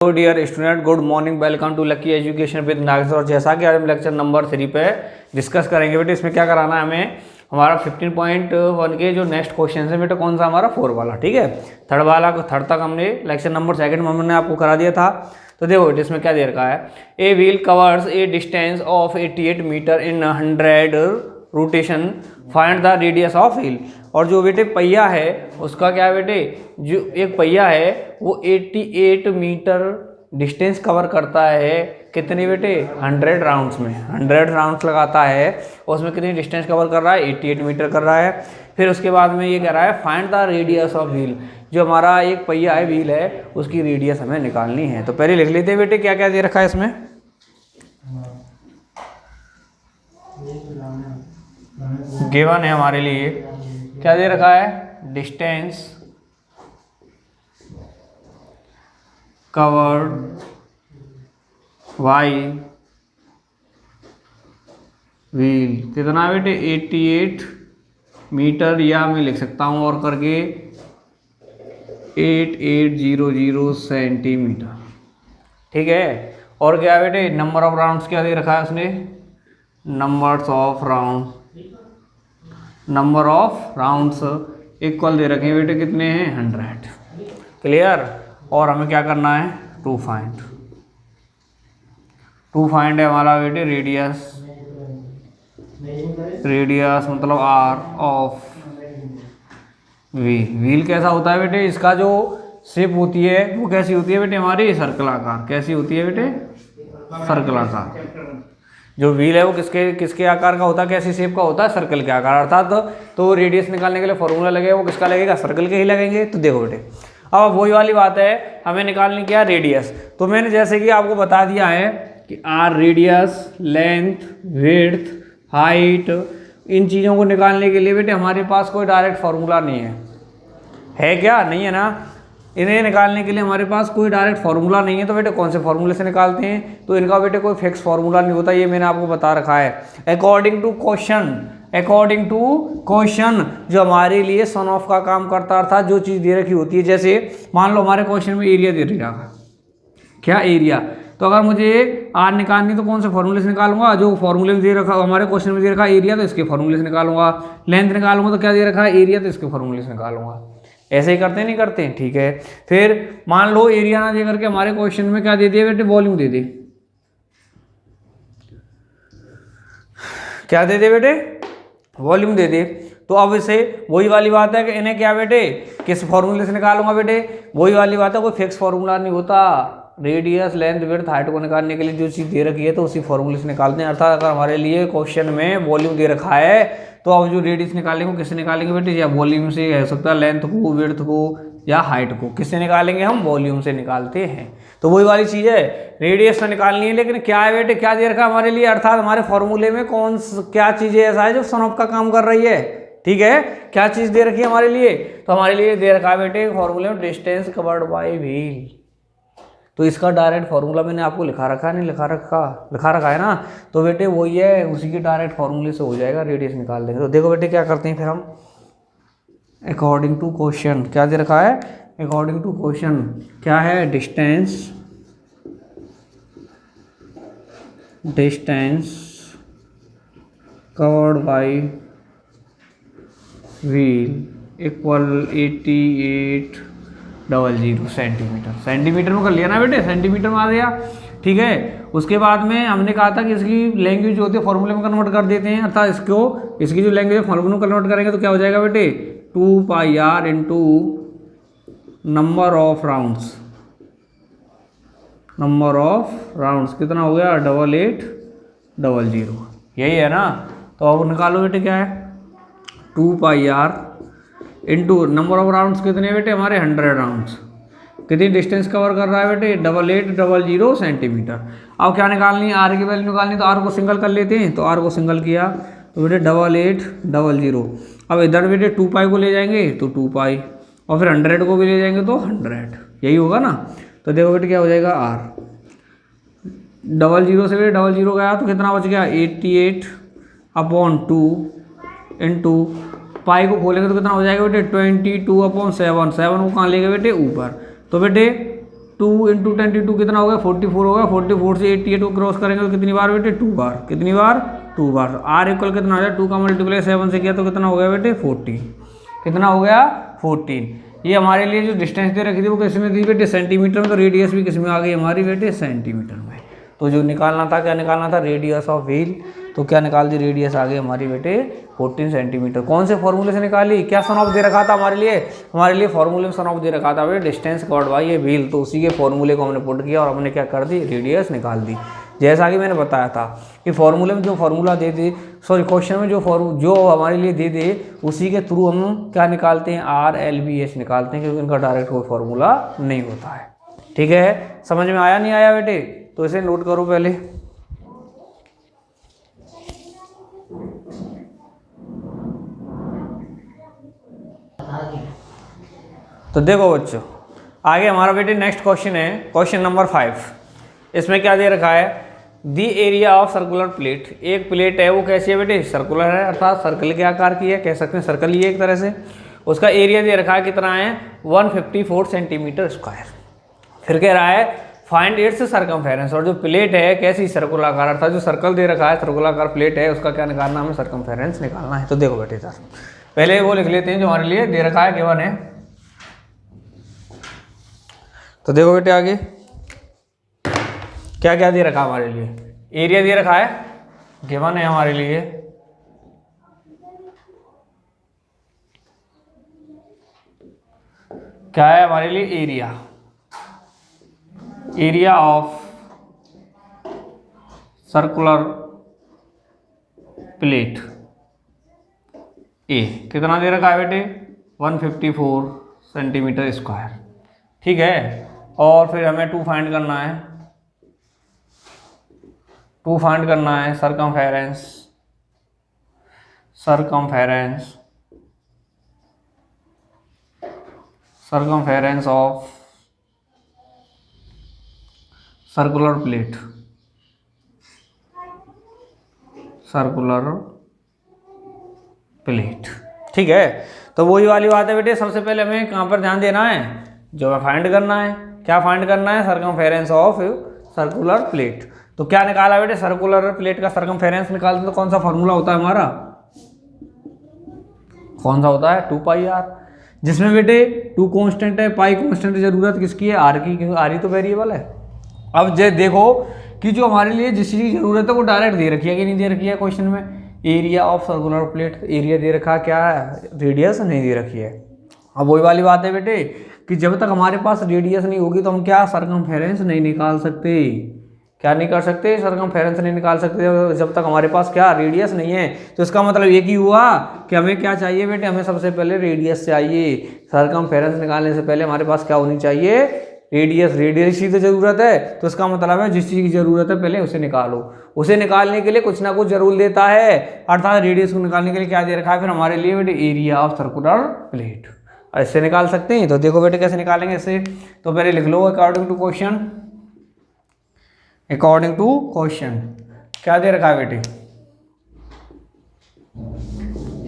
Hello dear student, good morning. Welcome to lucky education with Nageshwar. और जैसा कि आज हम लेक्चर नंबर 3 पे डिस्कस करेंगे बेटे, इसमें क्या कराना है हमें, हमारा 15.1 के जो नेक्स्ट क्वेश्चन है बेटा, कौन सा हमारा 4 वाला, ठीक है। थर्ड तक हमने लेक्चर नंबर 2 में हमने आपको करा दिया था। तो देखो बेटे इसमें क्या दे रखा है, a wheel covers a distance of 88 metre in 100 rotation, find the radius of wheel. और जो बेटे पहिया है उसका क्या है बेटे, जो एक पहिया है वो 88 मीटर डिस्टेंस कवर करता है। कितने बेटे, 100 राउंड्स में 100 राउंड्स लगाता है और उसमें कितनी डिस्टेंस कवर कर रहा है, 88 मीटर कर रहा है। फिर उसके बाद में ये कह रहा है find the radius of wheel. जो हमारा एक पहिया है, व्हील है, उसकी रेडियस हमें निकालनी है। तो पहले लिख लेते हैं बेटे क्या क्या दे रखा है इसमें। गिवन है हमारे लिए, क्या दे रखा है, डिस्टेंस कवर्ड बाय व्हील, कितना बेटे 88 मीटर, या मैं लिख सकता हूँ और करके 8800 सेंटीमीटर, ठीक है। और क्या बेटे, नंबर ऑफ राउंड्स क्या दे रखा है उसने, नंबर ऑफ राउंड्स इक्वल दे रखे हैं बेटे, कितने हैं 100, क्लियर। और हमें क्या करना है, टू फाइंड है हमारा बेटे रेडियस मतलब आर ऑफ व्हील कैसा होता है बेटे, इसका जो शेप होती है वो कैसी होती है बेटे हमारी, सर्कलाकार। कैसी होती है बेटे, सर्कलाकार। जो व्हील है वो किसके आकार का होता है, कैसी शेप का होता है, सर्कल के आकार। अर्थात तो रेडियस निकालने के लिए फॉर्मूला लगेगा, वो किसका लगेगा, सर्कल के ही लगेंगे। तो देखो बेटे अब वही वाली बात है, हमें निकालनी क्या, रेडियस। तो मैंने जैसे कि आपको बता दिया है कि R radius, length, width, height, इन चीज़ों को निकालने के लिए बेटे हमारे पास कोई डायरेक्ट फार्मूला नहीं है क्या, नहीं है ना। इन्हें निकालने के लिए हमारे पास कोई डायरेक्ट फार्मूला नहीं है। तो बेटे कौन से फार्मूले से निकालते हैं, तो इनका बेटे कोई फिक्स फार्मूला नहीं होता, ये मैंने आपको बता रखा है। अकॉर्डिंग टू क्वेश्चन जो हमारे लिए सन ऑफ का काम करता था, जो चीज़ दे रखी होती है। जैसे मान लो हमारे क्वेश्चन में एरिया दे रखा है, क्या एरिया, तो अगर मुझे आर निकालनी तो कौन से फॉर्मूले से निकालूंगा, जो फॉर्मूले में दे रखा हमारे क्वेश्चन में दे रखा एरिया, तो इसके फॉर्मूले से निकालूंगा। लेंथ निकालूंगा तो क्या दे रखा है, एरिया, तो इसके फॉर्मूले से निकालूंगा। ऐसे ही करते नहीं करते, ठीक है। फिर मान लो एरिया ना दे करके हमारे क्वेश्चन में क्या दे दिया बेटे, वॉल्यूम दे दे। क्या दे दे बेटे, वॉल्यूम दे दे। तो अब इसे वही वाली बात है कि इन्हें क्या बेटे, किस फॉर्मूले से निकालूंगा बेटे, वही वाली बात है, कोई फिक्स फॉर्मूला नहीं होता। रेडियस, लेंथ, विड्थ, हाइट को निकालने के लिए जो चीज़ दे रखी है तो उसी फॉर्मूले से निकालते हैं। अर्थात अगर हमारे लिए क्वेश्चन में वॉल्यूम दे रखा है तो अब जो रेडियस निकालेंगे किससे निकालेंगे बेटे, या वॉल्यूम से हो सकता है, लेंथ को, विड्थ को, या हाइट को, किससे निकालेंगे, हम वॉल्यूम से निकालते हैं। तो वही वाली चीज़ है, रेडियस से निकालनी है, लेकिन क्या है बेटे, क्या दे रखा है हमारे लिए, अर्थात हमारे फॉर्मूले में क्या चीज़ें ऐसा है जो सन ऑफ का काम कर रही है, ठीक है। क्या चीज़ दे रखी है हमारे लिए, तो हमारे लिए दे रखा है बेटे फॉर्मूले में डिस्टेंस कवर्ड बाय व्हील। तो इसका डायरेक्ट फार्मूला मैंने आपको लिखा रखा है, नहीं लिखा रखा है ना। तो बेटे वही है, उसी के डायरेक्ट फार्मूले से हो जाएगा, रेडियस निकाल देंगे। तो देखो बेटे क्या करते हैं फिर हम, अकॉर्डिंग टू क्वेश्चन, क्या दे रखा है, अकॉर्डिंग टू क्वेश्चन क्या है, distance covered by wheel equal 8800 centimetre में कर लिया ना बेटे, सेंटीमीटर में आ गया, ठीक है। उसके बाद में हमने कहा था कि इसकी लैंग्वेज जो होती है फॉर्मूले में कन्वर्ट कर देते हैं। अर्थात इसकी जो लैंग्वेज फॉर्मूले में कन्वर्ट करेंगे तो क्या हो जाएगा बेटे, 2πr into number of rounds, कितना हो गया 8800, यही है ना। तो अब निकालो बेटे क्या है, 2πr into number of rounds कितने बेटे हमारे, 100 राउंड्स, कितनी डिस्टेंस कवर कर रहा है बेटे, 8800 सेंटीमीटर। अब क्या निकालनी है, आर की वैल्यू निकालनी, तो आर को सिंगल कर लेते हैं। तो आर को सिंगल किया तो बेटे 8800। अब इधर बेटे 2π को ले जाएंगे तो 2π, और फिर 100 को भी ले जाएंगे तो 100, यही होगा ना। तो देखो बेटे क्या हो जाएगा, आर 00 से बेटे 00 गया तो कितना बच गया, 88/2 इंटू पाई को खोलेंगे तो कितना हो जाएगा बेटे 22/7। 7 को कहाँ लेंगे बेटे ऊपर, तो बेटे 2 इंटू 22 कितना होगा 44 होगा। 44 से 88 को क्रॉस करेंगे तो कितनी बार बेटे 2 बार, कितनी बार 2 बार। आर इक्वल कितना हो जाए 2 का मल्टीप्लाई 7 से किया तो कितना हो गया बेटे 14, कितना हो गया 14। ये हमारे लिए जो डिस्टेंस दे रखी थी वो किस में थी बेटे सेंटीमीटर में, तो रेडियस भी किस में आ गई हमारी बेटे सेंटीमीटर में। तो जो निकालना था क्या निकालना था रेडियस ऑफ व्हील, तो क्या निकाल दी रेडियस आ गई हमारी बेटे 14 सेंटीमीटर। कौन से फॉर्मूले से निकाली, क्या सन ऑफ दे रखा था हमारे लिए फॉर्मूले में सन ऑफ दे रखा था बेटे डिस्टेंस कवर्ड बाय ये व्हील, तो उसी के फॉर्मूले को हमने पुट किया और हमने क्या कर दी रेडियस निकाल दी। जैसा कि मैंने बताया था कि फॉर्मूले में जो फॉर्मूला दे दे, सॉरी क्वेश्चन में जो हमारे लिए दे दे उसी के थ्रू हम क्या निकालते हैं RLBH निकालते हैं, क्योंकि उनका डायरेक्ट कोई फॉर्मूला नहीं होता है। ठीक है, समझ में आया नहीं आया बेटे, तो इसे नोट करो पहले। तो देखो बच्चों आगे हमारा बेटे नेक्स्ट क्वेश्चन है क्वेश्चन नंबर 5। इसमें क्या दे रखा है, the area of circular plate, एक प्लेट है वो कैसी है बेटे सर्कुलर है, अर्थात सर्कल के आकार की है, कह सकते हैं सर्कल ही है एक तरह से। उसका एरिया दे रखा है कितना है 154 सेंटीमीटर स्क्वायर। फिर कह रहा है फाइंड इट्स सर्कमफेरेंस, और जो प्लेट है कैसी सर्कुलर आकार, अर्थात जो सर्कल दे रखा है सर्कुलर आकार प्लेट है उसका क्या निकालना हमें सर्कमफेरेंस निकालना है। तो देखो बेटे सर पहले वो लिख लेते हैं जो हमारे लिए दे रखा है गिवन है। तो देखो बेटे आगे क्या क्या दे रखा है हमारे लिए, एरिया दे रखा है गिवन है हमारे लिए, क्या है हमारे लिए एरिया ऑफ सर्कुलर प्लेट ए कितना दे रखा है बेटे 154 सेंटीमीटर स्क्वायर। ठीक है, और फिर हमें 2 फाइंड करना है, सरकमफेरेंस ऑफ सर्कुलर प्लेट, ठीक है। तो वही वाली बात है बेटे, सबसे पहले हमें कहाँ पर ध्यान देना है, जो हमें फाइंड करना है, क्या फाइंड करना है सरकमफेरेंस ऑफ सर्कुलर प्लेट। तो क्या निकाला बेटे सर्कुलर प्लेट का सरकमफेरेंस निकालते तो कौन सा फॉर्मूला होता है हमारा, कौन सा होता है 2 पाई आर, जिसमें बेटे 2 कांस्टेंट है, पाई कांस्टेंट की जरूरत किसकी है आर की, क्योंकि आर ही तो वेरिएबल है। अब जे देखो कि जो हमारे लिए जिस चीज़ की जरूरत है वो डायरेक्ट दे रखी है कि नहीं दे रखी है क्वेश्चन में, area of circular plate, area दे रखा क्या है रेडियस नहीं दे रखी है। अब वही वाली बात है बेटे कि जब तक हमारे पास रेडियस नहीं होगी तो हम क्या सरकमफेरेंस नहीं निकाल सकते, क्या नहीं कर सकते सरकमफेरेंस नहीं निकाल सकते जब तक हमारे पास क्या रेडियस नहीं है। तो इसका मतलब ये कि हुआ कि हमें क्या चाहिए बेटे, हमें सबसे पहले रेडियस चाहिए। सरकमफेरेंस निकालने से पहले हमारे पास क्या होनी चाहिए रेडियस की तो जरूरत है। तो इसका मतलब है जिस चीज़ की जरूरत है पहले उसे निकालो, उसे निकालने के लिए कुछ ना कुछ जरूर देता है, अर्थात रेडियस को निकालने के लिए क्या दे रखा है फिर हमारे लिए बेटे एरिया ऑफ सर्कुलर प्लेट। ऐसे निकाल सकते हैं। तो देखो बेटे कैसे निकालेंगे इसे, तो पहले लिख लो अकॉर्डिंग टू क्वेश्चन क्या दे रखा है बेटे,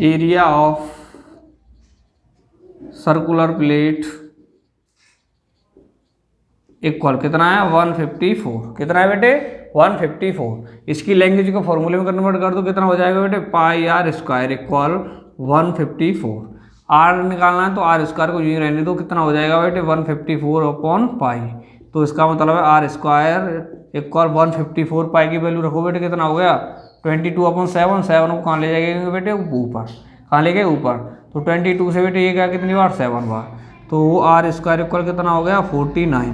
area of circular plate equal कितना है 154, कितना है बेटे 154। इसकी लैंग्वेज को फॉर्मूले में कन्वर्ट कर दो कितना हो जाएगा बेटे पाई आर स्क्वायर इक्वल 154। आर निकालना है तो आर स्क्वायर को यूँ रहने दो, कितना हो जाएगा बेटे 154 अपॉन पाई। तो इसका मतलब है आर स्क्वायर इक्वल 154, पाई की वैल्यू रखो बेटे कितना हो गया 22 अपॉन 7, 7 को कहाँ ले जाएंगे बेटे ऊपर, कहाँ ले गए ऊपर, तो 22 से बेटे ये क्या कितनी बार 7 बार, तो आर स्क्वायर इक्वल कितना हो गया 49,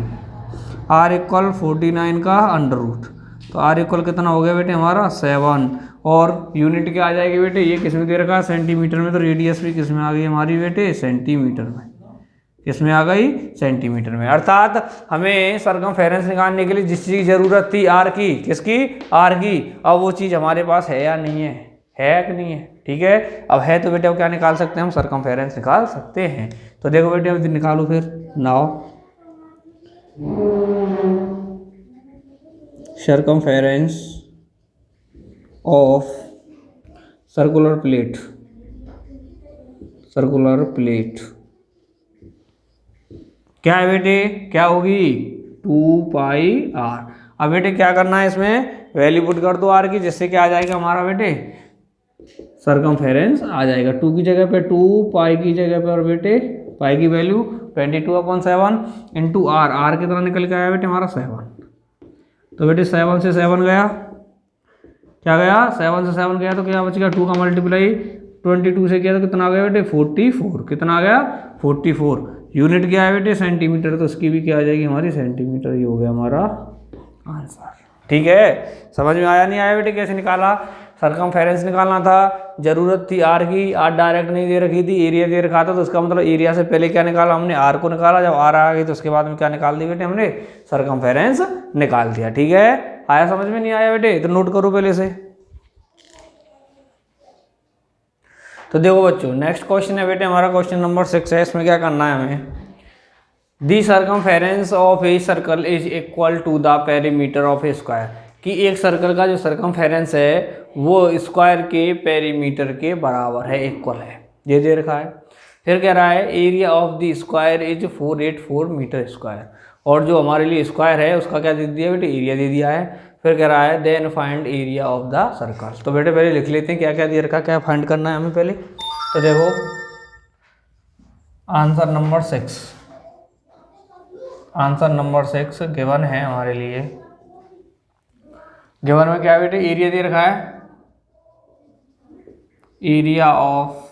आर इक्वल 49 का अंडर रूट, तो आर इक्वल कितना हो गया बेटे हमारा 7, और यूनिट क्या आ जाएगी बेटे ये किस में दे रखा है सेंटीमीटर में, तो रेडियस भी किस में आ गई हमारी बेटे सेंटीमीटर में, किसमें आ गई सेंटीमीटर में। अर्थात हमें सरकमफेरेंस निकालने के लिए जिस चीज़ की जरूरत थी आर की, किसकी आर की, अब वो चीज़ हमारे पास है या नहीं है कि नहीं है, ठीक है। अब है तो बेटे अब क्या निकाल सकते हैं हम सरकमफेरेंस निकाल सकते हैं। तो देखो बेटे अब निकालो फिर now circumference of circular plate क्या है बेटे, क्या होगी 2πr। अब बेटे क्या करना है, इसमें वैल्यू पुट कर दो r की, जिससे क्या आ जाएगा हमारा बेटे सरकमफेरेंस आ जाएगा। 2 की जगह पे 2, पाई की जगह पे और बेटे पाई की वैल्यू 22/7 इंटू आर। आर कितना निकल के आया बेटे हमारा 7। तो बेटे 7 से 7 गया, क्या गया 7 से 7 गया तो क्या बच गया 2 का मल्टीप्लाई 22 से किया तो कितना आ गया बेटे 44। कितना आ गया 44। यूनिट क्या है बेटे सेंटीमीटर, तो इसकी भी क्या आ जाएगी हमारी सेंटीमीटर। ये हो गया हमारा आंसर। ठीक है, समझ में आया नहीं आया बेटे कैसे निकाला? सरकमफेरेंस निकालना था, जरूरत थी आर की, आर डायरेक्ट नहीं दे रखी थी, एरिया दे रखा था, तो इसका मतलब एरिया से पहले क्या निकाला हमने आर को निकाला। जब आर आ गई तो उसके बाद में क्या निकाल दी बेटे हमने सरकमफेरेंस निकाल दिया। ठीक है, आया समझ में नहीं आया बेटे? तो नोट करो पहले से। तो देखो बच्चों नेक्स्ट क्वेश्चन है बेटे हमारा क्वेश्चन नंबर 6 है। इसमें क्या करना है हमें, the circumference of a circle is equal to the perimeter of a square, कि एक सर्कल का जो सरकमफेरेंस है वो स्क्वायर के पेरीमीटर के बराबर है, इक्वल है, ये दे रखा है। फिर कह रहा है area of the square is 484 metre square, और जो हमारे लिए स्क्वायर है उसका क्या दे दिया बेटे एरिया दे दिया है। फिर कह रहा है then find area of the circle. तो बेटे पहले लिख लेते हैं क्या क्या दे रखा, क्या फाइंड करना है हमें पहले। तो देखो answer number 6, answer number 6 given है हमारे लिए। गिवन में क्या बेटे एरिया दे रखा है, area of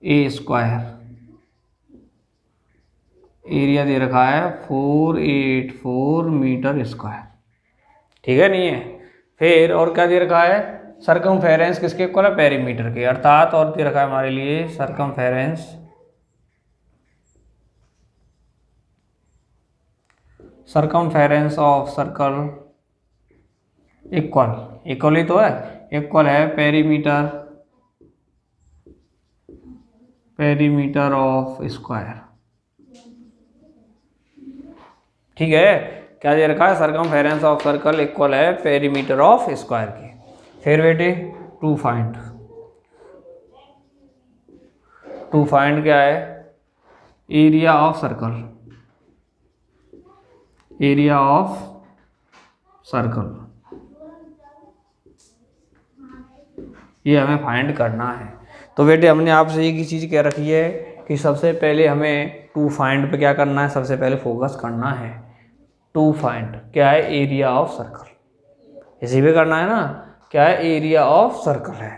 a square, area दे रखा है 484 मीटर स्क्वायर। ठीक है नहीं है? फिर और क्या दे रखा है, सरकमफेरेंस किसके इक्वल है पेरीमीटर के, अर्थात और दे रखा है हमारे लिए circumference, circumference of circle equal, equal ही तो है, इक्वल है पेरीमीटर, पेरीमीटर ऑफ स्क्वायर। ठीक है, क्या दे रखा है सरकमफेरेंस ऑफ सर्कल इक्वल है पेरीमीटर ऑफ स्क्वायर की। फिर बेटे टू फाइंड क्या है area of circle, area of circle, ये हमें फाइंड करना है। तो बेटे हमने आपसे एक ही चीज़ कह रखी है कि सबसे पहले हमें टू फाइंड पे क्या करना है, सबसे पहले फोकस करना है। टू फाइंड क्या है एरिया ऑफ सर्कल, इसी पे करना है ना, क्या है एरिया ऑफ सर्कल है।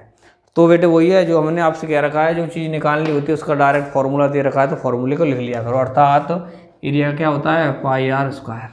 तो बेटे वही है जो हमने आपसे कह रखा है, जो चीज़ निकालनी होती है उसका डायरेक्ट फॉर्मूला दे रखा है, तो फॉर्मूले को लिख लिया करो। अर्थात एरिया क्या होता है पाई आर स्क्वायर,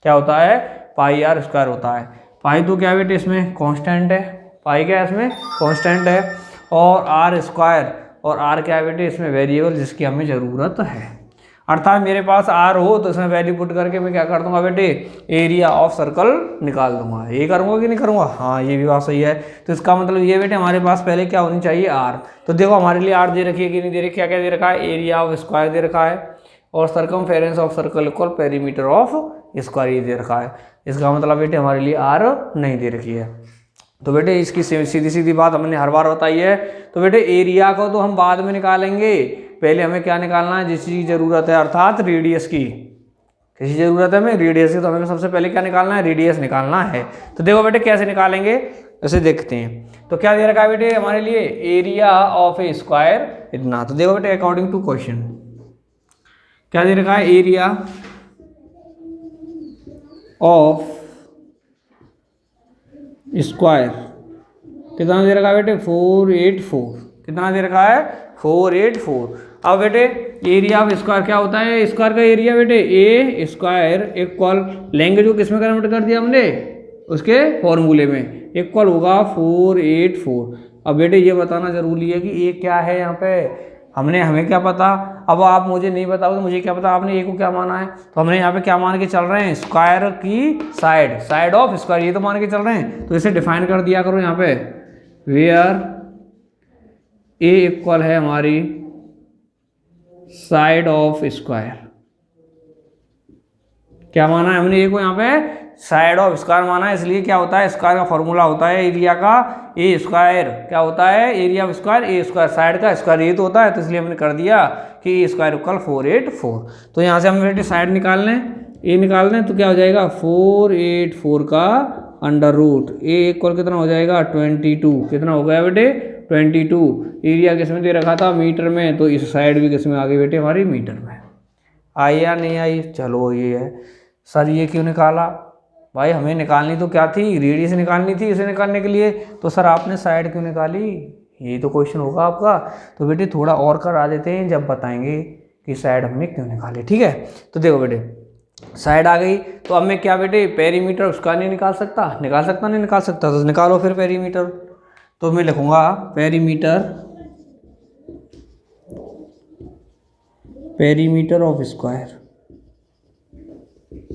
क्या होता है पाई आर स्क्वायर होता है। पाई तो क्या बेटे इसमें कांस्टेंट है, पाई क्या है इसमें कांस्टेंट है, और आर स्क्वायर, और आर क्या है बेटे इसमें वेरिएबल जिसकी हमें ज़रूरत है। अर्थात मेरे पास आर हो तो इसमें वैल्यू पुट करके मैं क्या कर दूंगा बेटे एरिया ऑफ सर्कल निकाल दूंगा। ये करूंगा कि नहीं करूंगा, हाँ ये भी बात सही है। तो इसका मतलब ये बेटे हमारे पास पहले क्या होनी चाहिए आर। तो देखो हमारे लिए आर दे रखी है कि नहीं दे रखी, क्या क्या दे रखा है एरिया ऑफ स्क्वायर दे रखा है, और circumference of circle equal perimeter of square ये दे रखा है। इसका मतलब बेटे हमारे लिए आर नहीं दे रखी है। तो बेटे इसकी सीधी सीधी बात हमने हर बार बताई है। तो बेटे एरिया को तो हम बाद में निकालेंगे, पहले हमें क्या निकालना है जिस चीज़ की ज़रूरत है, अर्थात रेडियस की। किसी ज़रूरत है हमें रेडियस की, तो हमें सबसे पहले क्या निकालना है रेडियस निकालना है। तो देखो बेटे कैसे निकालेंगे ऐसे देखते हैं। तो क्या दे रखा है बेटे हमारे लिए एरिया ऑफ ए स्क्वायर इतना। तो देखो बेटे अकॉर्डिंग टू क्वेश्चन क्या दे रखा है एरिया ऑफ स्क्वायर कितना दे रखा है बेटे 484, कितना दे रखा है 484। अब बेटे एरिया ऑफ स्क्वायर क्या होता है, स्क्वायर का एरिया बेटे ए स्क्वायर इक्वल लेंगे जो किसमें कन्वर्ट कर दिया हमने उसके फॉर्मूले में, इक्वल होगा 484। अब बेटे ये बताना जरूरी है कि ए क्या है यहाँ पे, हमें क्या पता। अब आप मुझे नहीं बताओ तो मुझे क्या पता आपने ए को क्या माना है। तो हमने यहाँ पे क्या मान के चल रहे हैं स्क्वायर की साइड, साइड ऑफ स्क्वायर ये तो मान के चल रहे हैं। तो इसे डिफाइन कर दिया करो यहाँ पे, वेयर ए इक्वल है हमारी साइड ऑफ स्क्वायर। क्या माना है हमने ए को यहाँ पे साइड ऑफ स्क्वायर माना है, इसलिए क्या होता है स्क्वायर का फॉर्मूला होता है एरिया का ए स्क्वायर, क्या होता है area of square A square, side का स्क्वायर ये तो होता है, तो इसलिए हमने कर दिया कि ए स्क्वायर इक्वल 484। तो यहाँ से हम बेटे साइड निकाल लें, ए निकालना है तो क्या हो जाएगा 484 का अंडर रूट ए इक्वल कितना हो जाएगा 22। कितना हो गया बेटे 22। एरिया किस में दे रखा था मीटर में, तो इस साइड भी किस में आ गई बेटे हमारी मीटर में। आई या नहीं आई? चलो ये है। सर ये क्यों निकाला? भाई हमें निकालनी तो क्या थी, रेडियस निकालनी थी। इसे निकालने के लिए तो सर आपने साइड क्यों निकाली, ये तो क्वेश्चन होगा आपका। तो बेटे थोड़ा और करा देते हैं जब बताएंगे कि साइड हमने क्यों निकाली। ठीक है, तो देखो बेटे साइड आ गई तो अब मैं क्या बेटे पेरीमीटर उसका नहीं निकाल सकता, नहीं निकाल सकता, तो निकालो फिर पेरीमीटर। तो मैं लिखूंगा perimeter of square.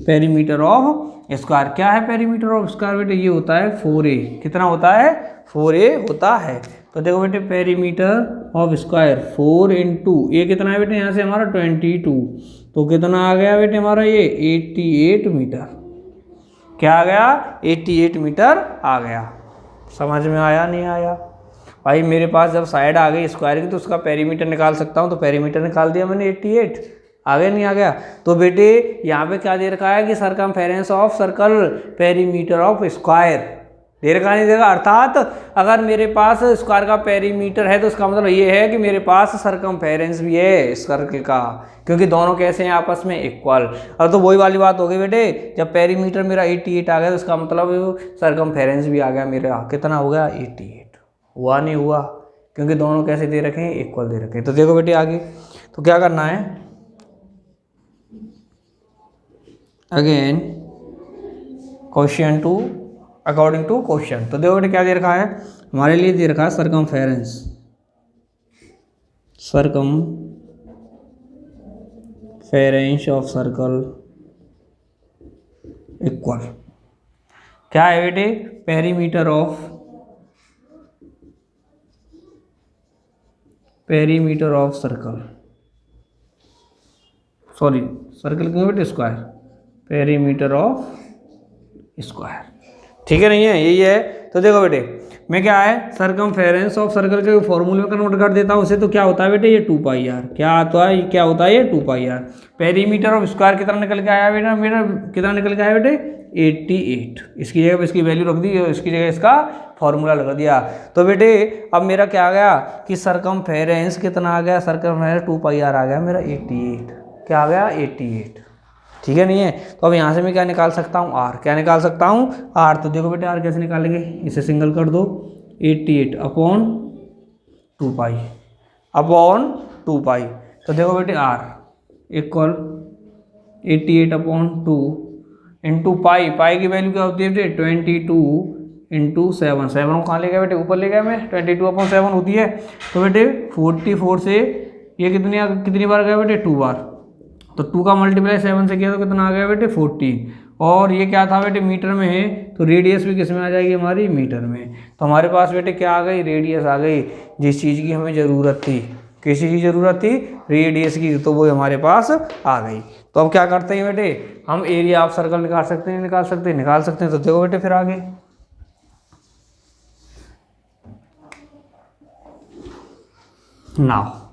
Perimeter of square क्या है? पेरीमीटर ऑफ स्क्वायर बेटे ये होता है 4a। कितना होता है? 4a होता है। तो देखो बेटे पेरीमीटर ऑफ स्क्वायर 4 इंटू ए कितना है बेटे यहाँ से हमारा 22, तो कितना आ गया बेटे हमारा ये 88 मीटर। क्या आ गया? 88 मीटर आ गया। समझ में आया नहीं आया? भाई मेरे पास जब साइड आ गई स्क्वायर की तो उसका पेरीमीटर निकाल सकता हूँ, तो पेरीमीटर निकाल दिया मैंने 88। आ गया नहीं आ गया? तो बेटे यहाँ पे क्या दे रखा है कि circumference of circle perimeter of square दे रखा नहीं देगा। अर्थात अगर मेरे पास स्क्वायर का पेरीमीटर है तो इसका मतलब ये है कि मेरे पास सरकमफेरेंस भी है सर्कल का, क्योंकि दोनों कैसे हैं आपस में इक्वल। अब तो वही वाली बात हो गई बेटे, जब पेरीमीटर मेरा 88 आ गया तो इसका मतलब सरकमफेरेंस भी आ गया मेरा। कितना हो गया? 88। हुआ नहीं हुआ? क्योंकि दोनों कैसे दे रखे हैं? इक्वल दे रखे हैं। तो देखो बेटे आगे तो क्या करना है, again question to according to question. तो देखो बेटे क्या दे रखा है हमारे लिए, दे रखा है सरकमफेरेंस ऑफ सर्कल इक्वल क्या है बेटे? Perimeter of circle, sorry circle क्यों बेटे स्क्वायर, पेरीमीटर ऑफ स्क्वायर। ठीक है नहीं है? यही है। तो देखो बेटे मैं क्या है सरकमफेरेंस ऑफ सर्कल के फॉर्मूले में कन्वर्ट कर देता हूँ उसे। तो क्या होता है बेटे ये 2πr। क्या होता है ये 2πr। पेरीमीटर ऑफ स्क्वायर कितना निकल के आया बेटा मेरा? कितना निकल के आया बेटे? 88। इसकी जगह पे इसकी वैल्यू रख दी और इसकी जगह इसका फॉर्मूला लगा दिया। तो बेटे अब मेरा क्या आ गया कि सरकमफेरेंस कितना आ गया? सरकमफेरेंस 2πr आ गया मेरा 88। क्या आ गया? 88। ठीक है नहीं है? तो अब यहाँ से मैं क्या निकाल सकता हूँ? आर। क्या निकाल सकता हूँ? आर। तो देखो बेटे आर कैसे निकालेंगे, इसे सिंगल कर दो, 88 अपॉन 2π। तो देखो बेटे R equal 88 upon 2 into pi. Pi की वैल्यू क्या होती है बेटे? 22 इंटू 7। 7 को कहाँ ले गया बेटे? ऊपर ले गया मैं। 22 अपॉन 7 होती है। तो बेटे 44 से ये कितनी बार गया बेटे? 2 बार। तो 2 का मल्टीप्लाई 7 से किया तो कितना आ गया बेटे? 14। और ये क्या था बेटे? मीटर में है, तो रेडियस भी किस में आ जाएगी हमारी? मीटर में। तो हमारे पास बेटे क्या आ गई? रेडियस आ गई। जिस चीज़ की हमें ज़रूरत थी, किस चीज़ की ज़रूरत थी? रेडियस की, तो वो हमारे पास आ गई। तो अब क्या करते हैं बेटे, हम एरिया ऑफ सर्कल निकाल सकते हैं। निकाल सकते हैं। तो देखो बेटे फिर आगे नाउ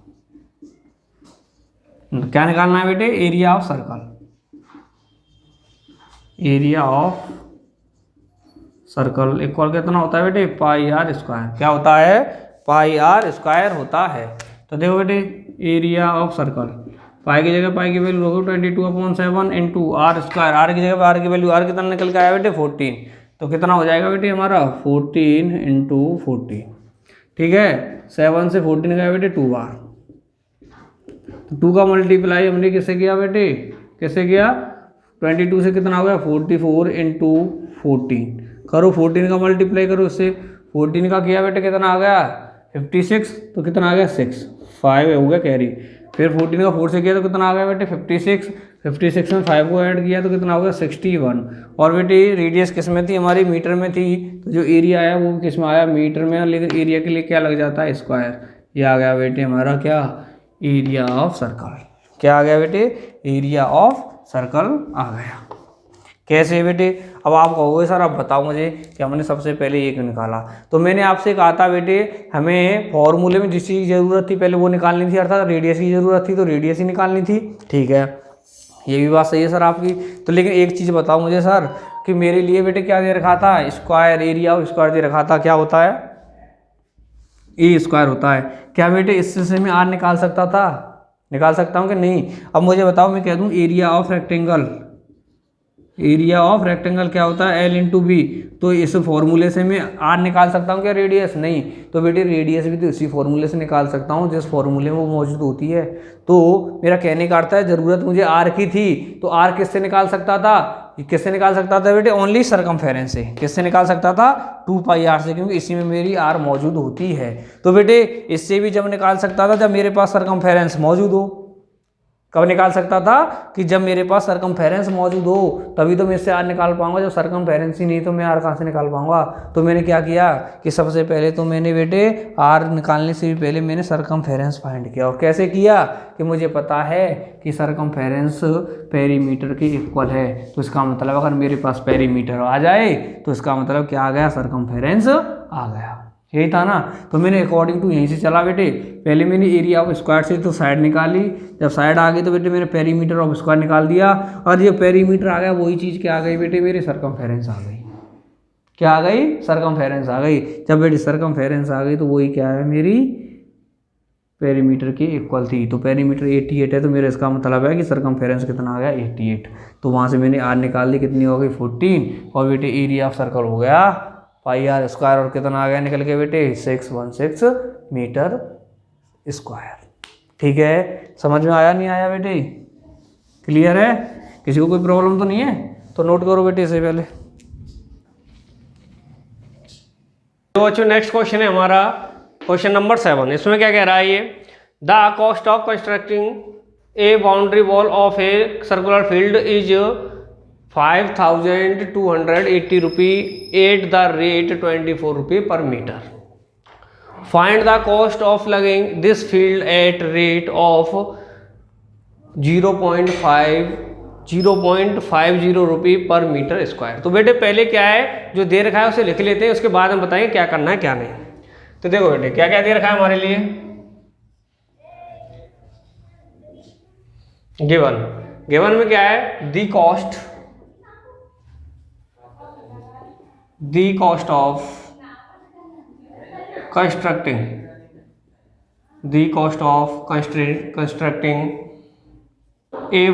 क्या निकालना है बेटे? Area of circle. Area of circle equal कितना होता है बेटे? πr square. क्या होता है? πr स्क्वायर होता है। तो देखो बेटे एरिया ऑफ सर्कल, पाई की जगह पाई की वैल्यू होगी 22 upon 7 into R square. R की जगह आर की वैल्यू आर कितना निकल के आया बेटे? 14। तो कितना हो जाएगा बेटे हमारा? 14 इंटू 14। ठीक है, 7 से 14 गया बेटे 2 बार। तो 2 का मल्टीप्लाई हमने किससे किया बेटे? कैसे किया? 22 से कितना हो गया? 44 इंटू 14 करो, 14 का मल्टीप्लाई करो इससे। 14 का किया बेटे कितना आ गया? 56। तो कितना आ गया? 6। 5 हो गया कैरी। फिर 14 का 4 से किया तो कितना आ गया बेटे? 56। 56 में 5 को ऐड किया तो कितना हो गया? 61। और बेटे रेडियस किस में थी हमारी? मीटर में थी। तो जो एरिया आया वो किस में आया? मीटर में। लेकिन एरिया के लिए क्या लग जाता है? स्क्वायर। ये आ गया बेटे हमारा क्या? Area of circle. क्या आ गया बेटे? एरिया ऑफ सर्कल आ गया। कैसे बेटे? अब आप कहोगे सर अब बताओ मुझे कि हमने सबसे पहले ये क्यों निकाला। तो मैंने आपसे कहा था बेटे हमें फॉर्मूले में जिस चीज़ की ज़रूरत थी पहले वो निकालनी थी, अर्थात रेडियस की ज़रूरत थी तो रेडियस ही निकालनी थी। ठीक है, ये भी बात सही है सर आपकी। तो लेकिन एक चीज़ बताओ मुझे सर कि मेरे लिए बेटे क्या दे रखा था, स्क्वायर एरिया ऑफ स्क्वायर दे रखा था, क्या होता है, ए स्क्वायर होता है। क्या बेटे इससे से मैं आर निकाल सकता था, निकाल सकता हूँ कि नहीं? अब मुझे बताओ, मैं कह दूँ area of rectangle, area of rectangle क्या होता है, एल इंटू बी। तो इस फॉर्मूले से मैं आर निकाल सकता हूँ क्या, रेडियस? नहीं। तो बेटे रेडियस भी तो इसी फॉर्मूले से निकाल सकता हूँ जिस फॉर्मूले में वो मौजूद होती है। तो मेरा कहने का अर्थ है ज़रूरत मुझे आर की थी, तो आर किससे निकाल सकता था, किससे निकाल सकता था बेटे, ओनली सरकमफेरेंस से। किससे निकाल सकता था, 2πr से, क्योंकि इसी में मेरी आर मौजूद होती है। तो बेटे इससे भी जब निकाल सकता था जब मेरे पास सरकमफेरेंस मौजूद हो। कब निकाल सकता था, कि जब मेरे पास सरकमफेरेंस मौजूद हो, तभी तो मैं इससे आर निकाल पाऊंगा। जब सरकमफेरेंस ही नहीं तो मैं आर कहाँ से निकाल पाऊंगा? तो मैंने क्या किया कि सबसे पहले तो मैंने बेटे आर निकालने से भी पहले मैंने सरकमफेरेंस फाइंड किया। और कैसे किया, कि मुझे पता है कि सरकमफेरेंस पेरीमीटर के इक्वल है। तो इसका मतलब अगर मेरे पास पेरीमीटर आ जाए तो इसका मतलब क्या आ गया, सरकमफेरेंस आ गया। यही था ना। तो मैंने अकॉर्डिंग टू यहीं से चला बेटे, पहले मैंने एरिया ऑफ स्क्वायर से तो साइड निकाली, जब साइड आ गई तो बेटे मैंने पेरीमीटर ऑफ स्क्वायर निकाल दिया, और ये पेरीमीटर आ गया वही चीज़ क्या आ गई बेटे, मेरी सरकमफेरेंस आ गई। क्या आ गई, सरकमफेरेंस आ गई। जब बेटे सरकमफेरेंस आ गई तो वही क्या है, मेरी पेरीमीटर की इक्वल थी। तो पेरीमीटर 88 है, तो मेरा इसका मतलब है कि सरकमफेरेंस कितना आ गया, 88। तो वहाँ से मैंने आर निकाल ली, कितनी हो गई, 14। और बेटे एरिया ऑफ सर्कल हो गया πr स्क्वायर, और कितना आ गया निकल के बेटे, 616 मीटर स्क्वायर। ठीक है, समझ में आया नहीं आया बेटे, क्लियर है? किसी को कोई प्रॉब्लम तो नहीं है? तो नोट करो बेटे इसे पहले। तो बच्चों नेक्स्ट क्वेश्चन है हमारा क्वेश्चन नंबर 7। इसमें क्या कह रहा है ये, the cost of constructing a boundary wall of a circular field is 5280 rupee at the rate 24 rupee per metre. Find the cost of lugging this field at rate of 0.50 rupee per metre square. तो बेटे पहले क्या है, जो दे रखा है उसे लिख लेते हैं, उसके बाद हम बताएंगे क्या करना है क्या नहीं। तो देखो बेटे क्या क्या दे रखा है हमारे लिए, गिवन में क्या है, दी cost of constructing a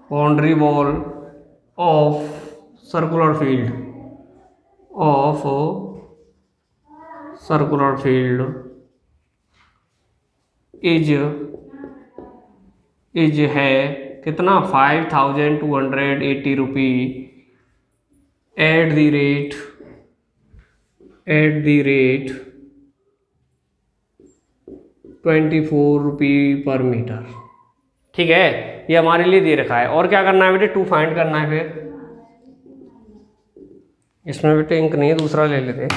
boundary wall of circular field is है कितना, 5280 rupee at the rate 24 rupee per metre. ठीक है, ये हमारे लिए दे रखा है। और क्या करना है बेटे, टू फाइंड करना है। फिर इसमें बेटे इंक नहीं है, दूसरा ले लेते।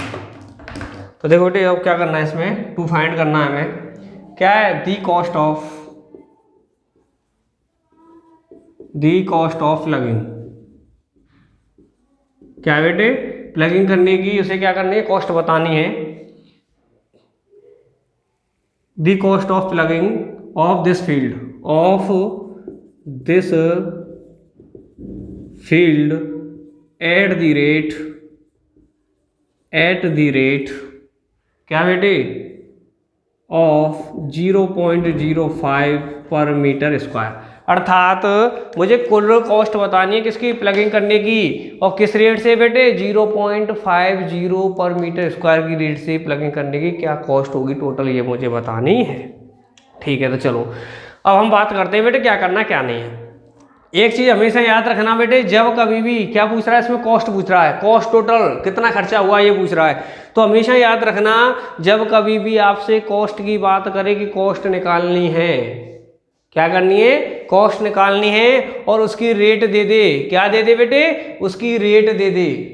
तो देखो बेटे अब क्या करना है, इसमें टू फाइंड करना है हमें। क्या है, दी कॉस्ट ऑफ प्लगिंग। क्या है बेटे, प्लगिंग करने की उसे क्या करनी है, कॉस्ट बतानी है। दी cost of plugging of this field eight the rate क्या बेटे ऑफ 0.05 पर मीटर स्क्वायर। अर्थात मुझे कुल कॉस्ट बतानी है किसकी, प्लगिंग करने की, और किस रेट से बेटे, 0.50 पर मीटर स्क्वायर की रेट से प्लगिंग करने की क्या कॉस्ट होगी टोटल, ये मुझे बतानी है। ठीक है, तो चलो अब हम बात करते हैं बेटे क्या करना क्या नहीं है। एक चीज हमेशा याद रखना बेटे, जब कभी भी क्या पूछ रहा है, इसमें कॉस्ट पूछ रहा है, कॉस्ट टोटल कितना खर्चा हुआ ये पूछ रहा है। तो हमेशा याद रखना जब कभी भी आपसे कॉस्ट की बात करे कि कॉस्ट निकालनी है, क्या करनी है, कॉस्ट निकालनी है, और उसकी रेट दे दे। क्या दे दे बेटे, उसकी रेट दे दे।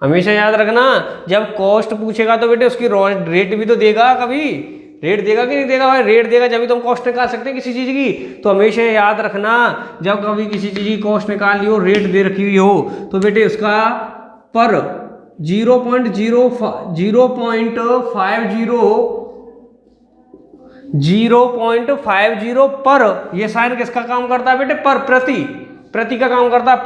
हमेशा याद रखना जब कॉस्ट पूछेगा तो बेटे उसकी रेट भी तो देगा, कभी रेट देगा कि नहीं देगा भाई, रेट देगा जब भी तुम कॉस्ट निकाल सकते हैं किसी चीज की। तो हमेशा याद रखना जब कभी किसी चीज की कॉस्ट निकालनी हो, रेट दे रखी हुई हो, तो बेटे उसका पर 0.050 0.50 पर, ये साइन किसका काम करता है बेटे? पर, प्रति का काम करता है,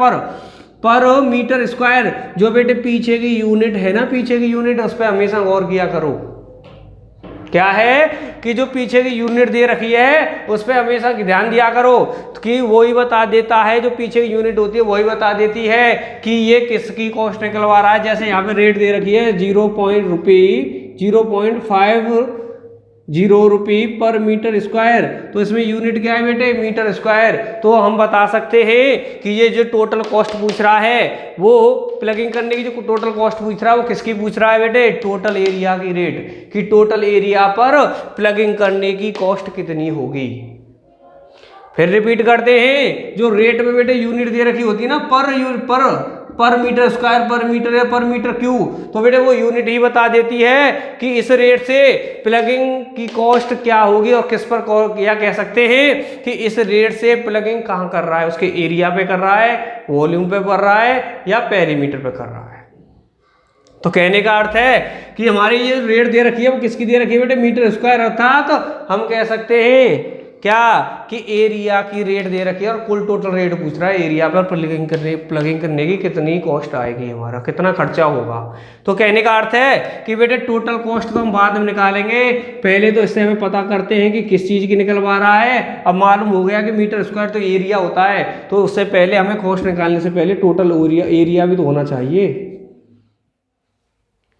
पर मीटर स्क्वायर। जो बेटे पीछे की यूनिट है ना, पीछे की यूनिट, उस पर हमेशा गौर किया करो। क्या है कि जो पीछे की यूनिट दे रखी है उस पर हमेशा ध्यान दिया करो कि वही बता देता है, जो पीछे की यूनिट होती है वही बता देती है कि ये किसकी कॉस्ट निकलवा रहा है। जैसे यहाँ पे रेट दे रखी है 0.50 रुपये पर मीटर स्क्वायर, तो इसमें यूनिट क्या है बेटे? Metre square. तो हम बता सकते हैं कि ये जो टोटल कॉस्ट पूछ रहा है, वो प्लगिंग करने की जो टोटल कॉस्ट पूछ रहा है वो किसकी पूछ रहा है बेटे? टोटल एरिया की रेट, कि टोटल एरिया पर प्लगिंग करने की कॉस्ट कितनी होगी। फिर रिपीट करते हैं, जो रेट में बेटे यूनिट दे रखी होती है ना, पर मीटर स्क्वायर, पर मीटर या पर मीटर क्यूब, तो बेटे वो यूनिट ही बता देती है कि इस रेट से प्लगिंग की कॉस्ट क्या होगी, और किस पर, या कह सकते हैं कि इस रेट से प्लगिंग कहाँ कर रहा है, उसके एरिया पे कर रहा है, वॉल्यूम पे कर रहा है, या पेरीमीटर पे कर रहा है। तो कहने का अर्थ है कि हमारी ये रेट दे रखी है वो किसकी दे रखी है बेटे? Metre square. अर्थात तो हम कह सकते हैं क्या कि एरिया की रेट दे रखी है और कुल टोटल रेट पूछ रहा है, एरिया पर प्लगिंग करने की कितनी कॉस्ट आएगी, हमारा कितना खर्चा होगा। तो कहने का अर्थ है कि बेटे टोटल कॉस्ट तो हम बाद में निकालेंगे, पहले तो इससे हमें पता करते हैं कि किस चीज़ की निकलवा रहा है। अब मालूम हो गया कि मीटर स्क्वायर तो एरिया होता है, तो उससे पहले हमें कॉस्ट निकालने से पहले टोटल एरिया भी तो होना चाहिए।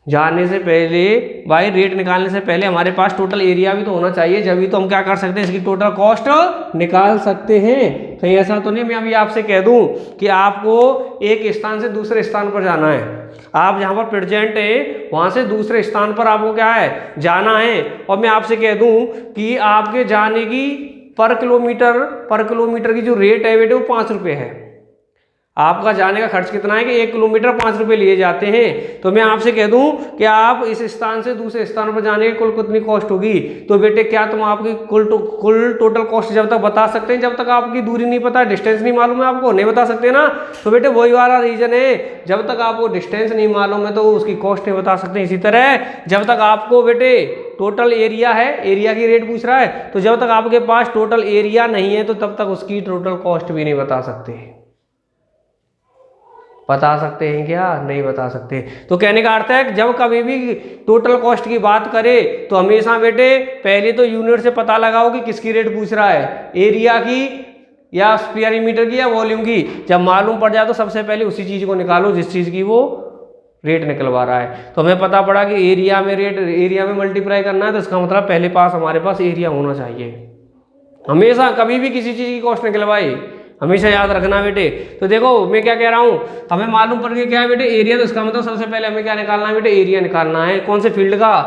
जाने से पहले भाई, रेट निकालने से पहले हमारे पास टोटल एरिया भी तो होना चाहिए, जब भी तो हम क्या कर सकते हैं, इसकी टोटल कॉस्ट निकाल सकते हैं। कहीं ऐसा तो नहीं मैं अभी आपसे कह दूं कि आपको एक स्थान से दूसरे स्थान पर जाना है, आप जहां पर प्रेजेंट है वहां से दूसरे स्थान पर आपको क्या है, जाना है, और मैं आपसे कह दूं कि आपके जाने की पर किलोमीटर की जो रेट है बेटे वो 5 रुपये है। आपका जाने का खर्च कितना है कि 1 किलोमीटर 5 रुपये लिए जाते हैं। तो मैं आपसे कह दूं कि आप इस स्थान से दूसरे स्थान पर जाने की कुल कितनी कॉस्ट होगी, तो बेटे क्या तुम आपकी कुल टोटल कॉस्ट जब तक बता सकते हैं, जब तक आपकी दूरी नहीं पता, डिस्टेंस नहीं मालूम है आपको, नहीं बता सकते ना। तो बेटे वही वाला रीजन है, जब तक आपको डिस्टेंस नहीं मालूम है तो उसकी कॉस्ट नहीं बता सकते। इसी तरह जब तक आपको बेटे टोटल एरिया है, एरिया की रेट पूछ रहा है, तो जब तक आपके पास टोटल एरिया नहीं है तो तब तक उसकी टोटल कॉस्ट भी नहीं बता सकते। बता सकते हैं क्या? नहीं बता सकते। तो कहने का अर्थ है कि जब कभी भी टोटल कॉस्ट की बात करें तो हमेशा बेटे पहले तो यूनिट से पता लगाओ कि किसकी रेट पूछ रहा है, एरिया की या पेरीमीटर की या वॉल्यूम की। जब मालूम पड़ जाए तो सबसे पहले उसी चीज को निकालो जिस चीज की वो रेट निकलवा रहा है। तो हमें पता पड़ा कि एरिया में रेट, एरिया में मल्टीप्लाई करना है, तो इसका मतलब पहले पास हमारे पास एरिया होना चाहिए। हमेशा कभी भी किसी चीज की कॉस्ट निकलवाई हमेशा याद रखना बेटे। तो देखो मैं क्या कह रहा हूँ, हमें मालूम पड़ गया क्या है बेटे, एरिया। तो इसका मतलब सबसे पहले हमें क्या निकालना है बेटे? एरिया निकालना है। कौन से फील्ड का?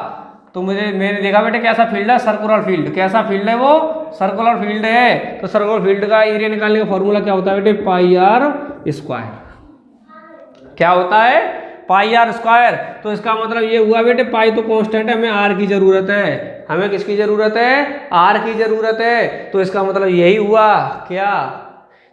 तो मैंने देखा बेटे कैसा फील्ड है, सर्कुलर फील्ड। कैसा फील्ड है वो? सर्कुलर फील्ड है। तो सर्कुलर फील्ड का एरिया निकालने का फॉर्मूला क्या होता है बेटे? पाई आर स्क्वायर। क्या होता है? पाई आर स्क्वायर। तो इसका मतलब ये हुआ बेटे, पाई तो कांस्टेंट है, हमें आर की जरूरत है। हमें किसकी जरूरत है? आर की जरूरत है। तो इसका मतलब यही हुआ क्या?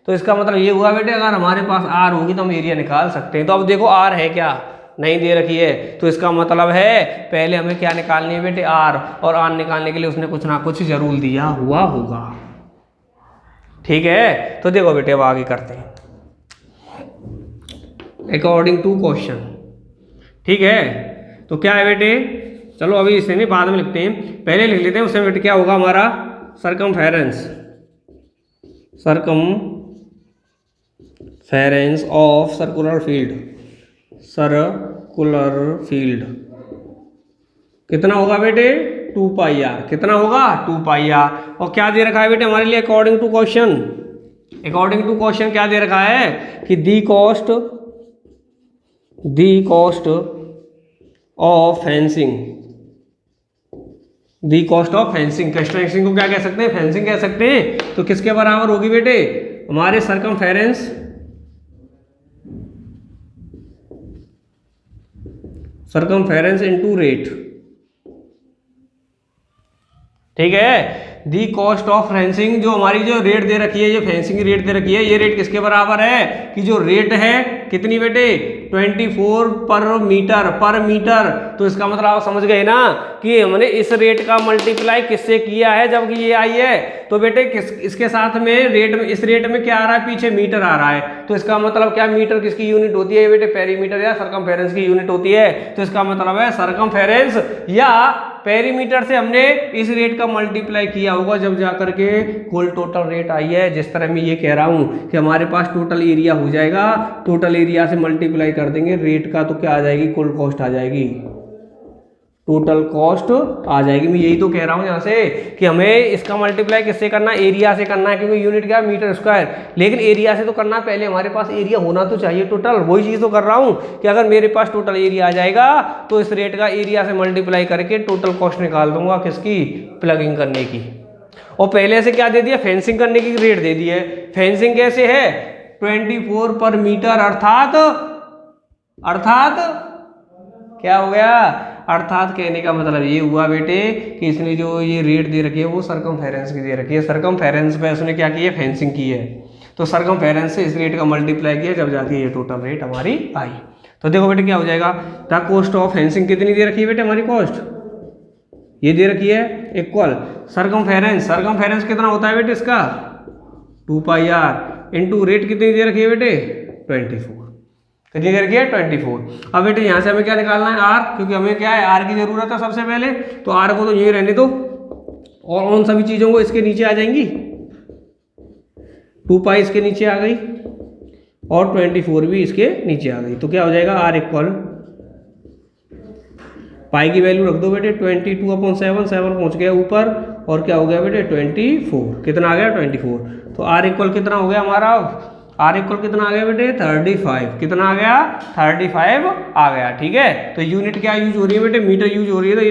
तो इसका मतलब ये हुआ बेटे, अगर हमारे पास आर होगी तो हम एरिया निकाल सकते हैं। तो अब देखो आर है क्या? नहीं दे रखी है। तो इसका मतलब है पहले हमें क्या निकालनी है बेटे? आर। और आर निकालने के लिए उसने कुछ ना कुछ जरूर दिया हुआ होगा। ठीक है। तो देखो बेटे अब आगे करते हैं अकॉर्डिंग टू क्वेश्चन। ठीक है। तो क्या है बेटे, चलो अभी इसे नहीं बाद में लिखते हैं, पहले लिख लेते हैं। उसमें बेटे क्या होगा हमारा? सरकमफेरेंस ऑफ सर्कुलर फील्ड कितना होगा बेटे? 2 पाई आर। कितना होगा? 2 पाई आर। और क्या दे रखा है बेटे हमारे लिए according to question? According to question क्या दे रखा है कि the cost of fencing. The cost of fencing, fencing को क्या कह सकते हैं? फेंसिंग कह सकते हैं। तो किसके बराबर होगी बेटे? हमारे सरकमफेरेंस इनटू रेट। ठीक है। दी कॉस्ट ऑफ फेंसिंग, जो हमारी जो रेट दे रखी है, ये फेंसिंग की रेट दे रखी है, ये रेट किसके बराबर है कि जो रेट है कितनी बेटे 24 पर मीटर। तो इसका मतलब आप समझ गए ना कि हमने इस रेट का मल्टीप्लाई किससे किया है जबकि ये आई है। तो बेटे इसके साथ में रेट में, इस रेट में क्या आ रहा है, पीछे मीटर आ रहा है। तो इसका मतलब क्या, मीटर किसकी यूनिट होती है बेटे, पेरीमीटर या सरकमफेरेंस की यूनिट होती है। तो इसका मतलब है सरकमफेरेंस या पेरीमीटर से हमने इस रेट का मल्टीप्लाई किया होगा जब जाकर के कुल टोटल रेट आई है। जिस तरह मैं ये कह रहा हूं कि हमारे पास टोटल एरिया हो जाएगा, टोटल एरिया से मल्टीप्लाई कर देंगे रेट का, तो क्या आ जाएगी, कुल कॉस्ट आ जाएगी, टोटल कॉस्ट आ जाएगी। मैं यही तो कह रहा हूं यहां से कि हमें इसका मल्टीप्लाई किससे करना है, एरिया से करना है, क्योंकि यूनिट क्या है, मीटर स्क्वायर। लेकिन एरिया से तो करना है, पहले हमारे पास एरिया होना तो चाहिए टोटल। वही चीज तो कर रहा हूं कि अगर मेरे पास टोटल एरिया आ जाएगा तो इस रेट का एरिया से मल्टीप्लाई करके टोटल कॉस्ट निकाल दूंगा किसकी, प्लगिंग करने की। और पहले से क्या दे दिया, फेंसिंग करने की रेट दे दी है। फेंसिंग कैसे है, 24 पर मीटर, अर्थात क्या हो गया, अर्थात कहने का मतलब ये हुआ बेटे कि इसने जो ये रेट दे रखी है वो सरकमफेरेंस की दे रखी है। सरकमफेरेंस पे उसने क्या की है, फेंसिंग की है। तो सरकमफेरेंस से इस रेट का मल्टीप्लाई किया जब जाके ये टोटल रेट हमारी आई। तो देखो बेटे क्या हो जाएगा, द कॉस्ट ऑफ फेंसिंग कितनी दे रखी है बेटे, हमारी कॉस्ट ये दे रखी है, इक्वल सरकमफेरेंस कितना होता है बेटे इसका 2πr इंटू रेट कितनी दे रखी है बेटे 24, कितनी दे रखी है 24। अब बेटे यहाँ से हमें क्या निकालना है, आर, क्योंकि हमें क्या है, आर की जरूरत है सबसे पहले। तो आर को तो यही रहने दो और उन सभी चीज़ों को इसके नीचे आ जाएंगी, 2π इसके नीचे आ गई और 24 भी इसके नीचे आ गई। तो क्या हो जाएगा, आर इक्वल पाई की वैल्यू रख दो बेटे 22/7, 7 पहुँच गया ऊपर, और क्या हो गया बेटे 24, कितना आ गया 24। तो आर इक्वल कितना हो गया हमारा, आर इक्वल कितना आ गया बेटे 35, कितना आ गया 35 आ गया। ठीक है, तो यूनिट क्या यूज हो रही है बेटे, मीटर यूज हो रही है। तो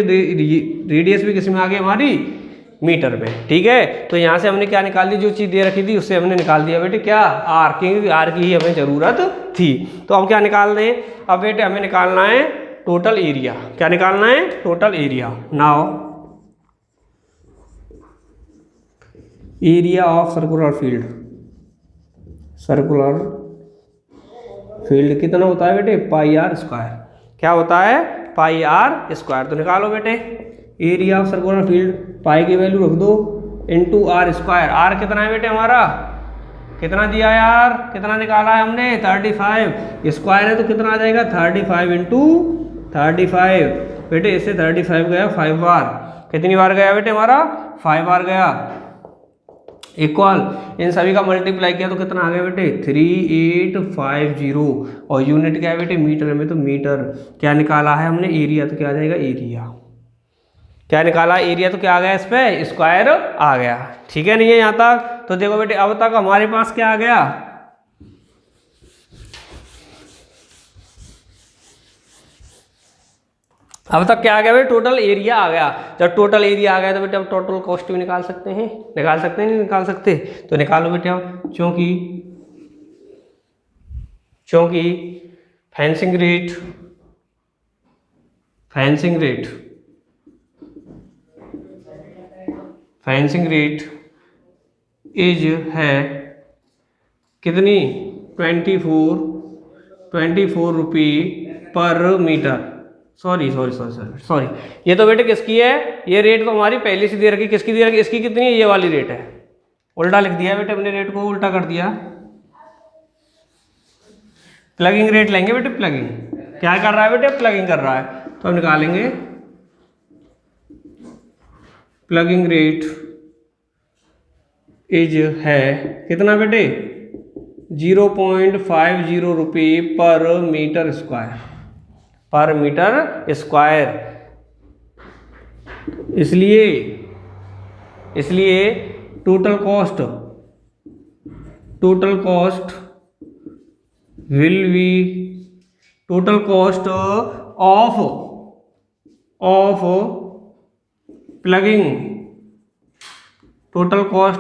ये रेडियस भी किस में आ गई हमारी, मीटर में। ठीक है, तो यहाँ से हमने क्या निकाल दी, जो चीज़ दे रखी थी उससे हमने निकाल दिया बेटे क्या, आर, क्योंकि आर की ही हमें ज़रूरत थी। तो अब क्या निकाल दें, अब बेटे हमें निकालना है टोटल एरिया। क्या निकालना है, total area. Now area of circular field कितना होता है बेटे, πr²। क्या होता है, πr²। तो निकालो बेटे एरिया ऑफ सर्कुलर फील्ड, पाई की वैल्यू रख दो इंटू r²। आर कितना है बेटे हमारा, कितना दिया यार, कितना निकाला है हमने 35, स्क्वायर है तो कितना आ जाएगा 35 इंटू 35। बेटे इससे 35 गया 5 बार, कितनी बार गया बेटे हमारा 5 बार गया, इक्वल इन सभी का मल्टीप्लाई किया तो कितना आ गया बेटे 3850। और यूनिट क्या है बेटे, मीटर में, तो मीटर। क्या निकाला है हमने, एरिया, तो क्या आ जाएगा एरिया। क्या निकाला एरिया, तो क्या आ गया इस पे, स्क्वायर आ गया। ठीक है, नहीं है यहाँ तक। तो देखो बेटे अब तक हमारे पास क्या आ गया, अब तक क्या आ गया बेटे, टोटल एरिया आ गया। जब टोटल एरिया आ गया तो बेटे अब टोटल कॉस्ट भी निकाल सकते हैं, नहीं निकाल सकते। तो निकालो बेटे अब, क्योंकि फेंसिंग रेट है कितनी 24 रुपये पर मीटर। सॉरी, ये तो बेटे किसकी है, ये रेट तो हमारी पहले से दे रखी, किसकी दे रखी, इसकी कितनी है, ये वाली रेट है। उल्टा लिख दिया बेटे हमने, रेट को उल्टा कर दिया। प्लगिंग रेट लेंगे बेटे, प्लगिंग क्या कर रहा है बेटे, प्लगिंग कर रहा है। तो हम निकालेंगे प्लगिंग रेट है कितना बेटे 0.50 रुपये पर मीटर स्क्वायर। इसलिए total cost